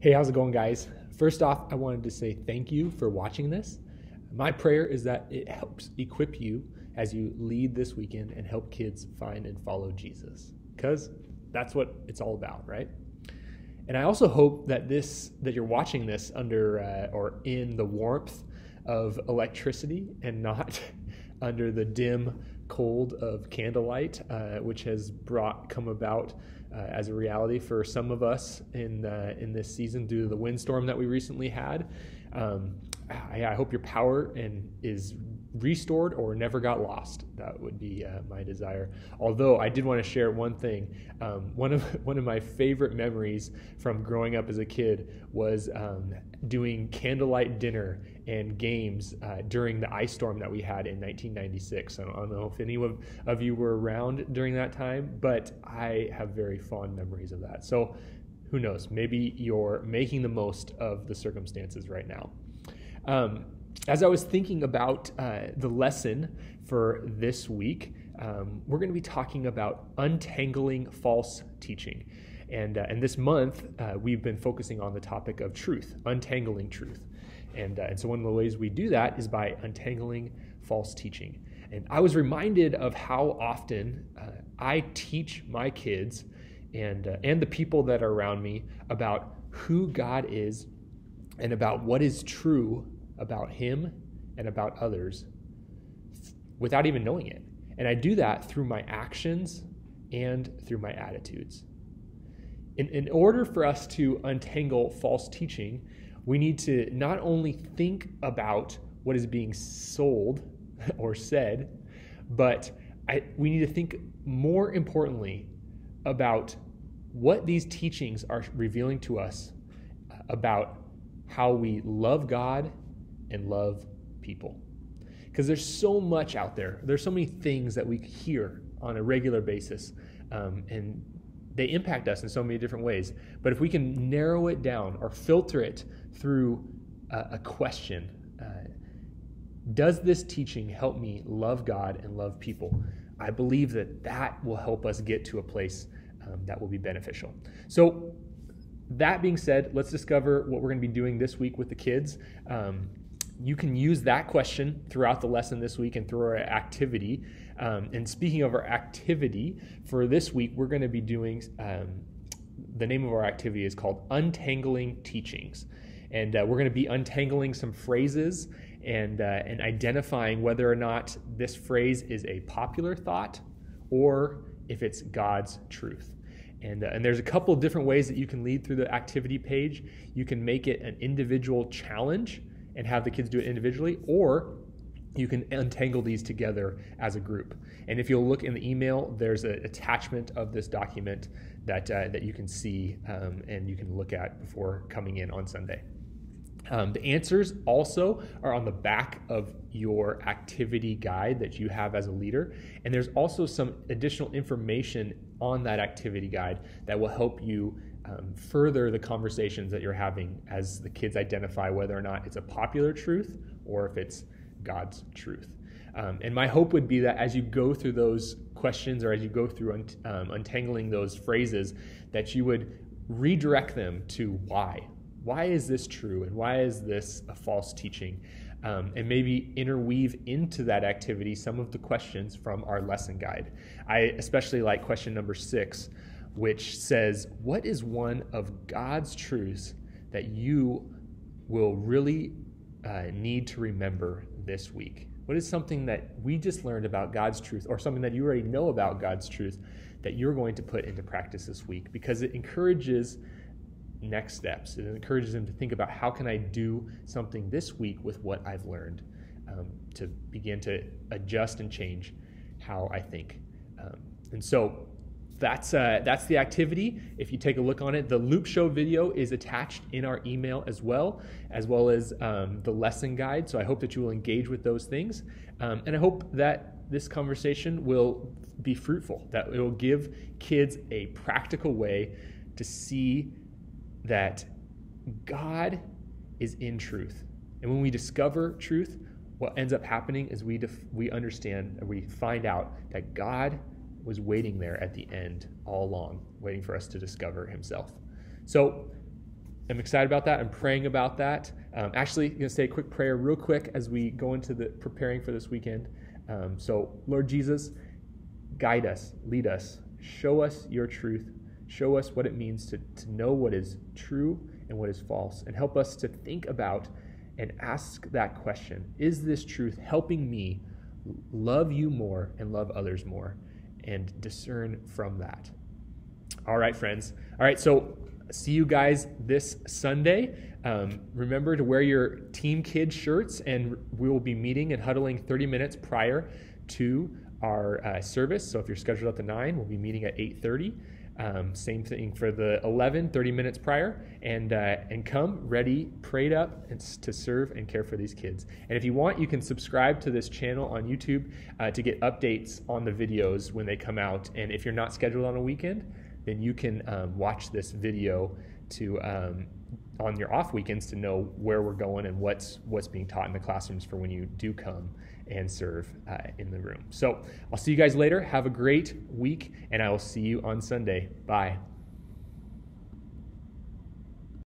Hey, how's it going, guys? First off, I wanted to say thank you for watching this. My prayer is that it helps equip you as you lead this weekend and help kids find and follow Jesus, because that's what it's all about, right? And I also hope that you're watching this under or in the warmth of electricity and not under the dim cold of candlelight, which has come about as a reality for some of us in this season due to the windstorm that we recently had. I hope your power is restored or never got lost. That would be my desire. Although I did want to share one thing. One of my favorite memories from growing up as a kid was doing candlelight dinner and games during the ice storm that we had in 1996. I don't know if any of you were around during that time, but I have very fond memories of that. So who knows? Maybe you're making the most of the circumstances right now. As I was thinking about the lesson for this week, we're going to be talking about untangling false teaching. And this month, we've been focusing on the topic of truth, untangling truth. And so one of the ways we do that is by untangling false teaching. And I was reminded of how often I teach my kids and the people that are around me about who God is and about what is true about Him and about others without even knowing it. And I do that through my actions and through my attitudes. In order for us to untangle false teaching, we need to not only think about what is being sold or said, but we need to think more importantly about what these teachings are revealing to us about how we love God and love people. Because there's so much out there. There's so many things that we hear on a regular basis, and they impact us in so many different ways. But if we can narrow it down or filter it through a question, does this teaching help me love God and love people? I believe that will help us get to a place that will be beneficial. So that being said, let's discover what we're going to be doing this week with the kids. You can use that question throughout the lesson this week and through our activity. And speaking of our activity, for this week, we're going to be doing, the name of our activity is called Untangling Teachings. And we're going to be untangling some phrases and identifying whether or not this phrase is a popular thought or if it's God's truth. And there's a couple of different ways that you can lead through the activity page. You can make it an individual challenge and have the kids do it individually, or you can untangle these together as a group. And if you'll look in the email, there's an attachment of this document that you can see and you can look at before coming in on Sunday. The answers also are on the back of your activity guide that you have as a leader. And there's also some additional information on that activity guide that will help you further the conversations that you're having as the kids identify whether or not it's a popular truth or if it's God's truth. And my hope would be that as you go through those questions or as you go through untangling those phrases, that you would redirect them to why. Why is this true and why is this a false teaching? And maybe interweave into that activity some of the questions from our lesson guide. I especially like question number 6, which says, what is one of God's truths that you will really need to remember this week? What is something that we just learned about God's truth, or something that you already know about God's truth that you're going to put into practice this week? Because it encourages next steps. It encourages them to think about, how can I do something this week with what I've learned, to begin to adjust and change how I think. And so that's the activity. If you take a look on it, the Loop Show video is attached in our email as well as the lesson guide. So I hope that you will engage with those things. And I hope that this conversation will be fruitful, that it will give kids a practical way to see that God is in truth. And when we discover truth, what ends up happening is we understand, or we find out that God was waiting there at the end all along, waiting for us to discover Himself. So I'm excited about that. I'm praying about that. Actually, I'm going to say a quick prayer real quick as we go into the preparing for this weekend. So, Lord Jesus, guide us, lead us, show us your truth, show us what it means to know what is true and what is false, and help us to think about and ask that question: is this truth helping me love you more and love others more, and discern from that? All right, friends. All right, so see you guys this Sunday. Remember to wear your Team Kids shirts, and we will be meeting and huddling 30 minutes prior to our service. So if you're scheduled at the 9, we'll be meeting at 8:30. Same thing for the 11, 30 minutes prior, and come ready, prayed up, and to serve and care for these kids. And if you want, you can subscribe to this channel on YouTube to get updates on the videos when they come out. And if you're not scheduled on a weekend, then you can watch this video to on your off weekends to know where we're going and what's being taught in the classrooms for when you do come and serve in the room. So I'll see you guys later. Have a great week, and I will see you on Sunday. Bye.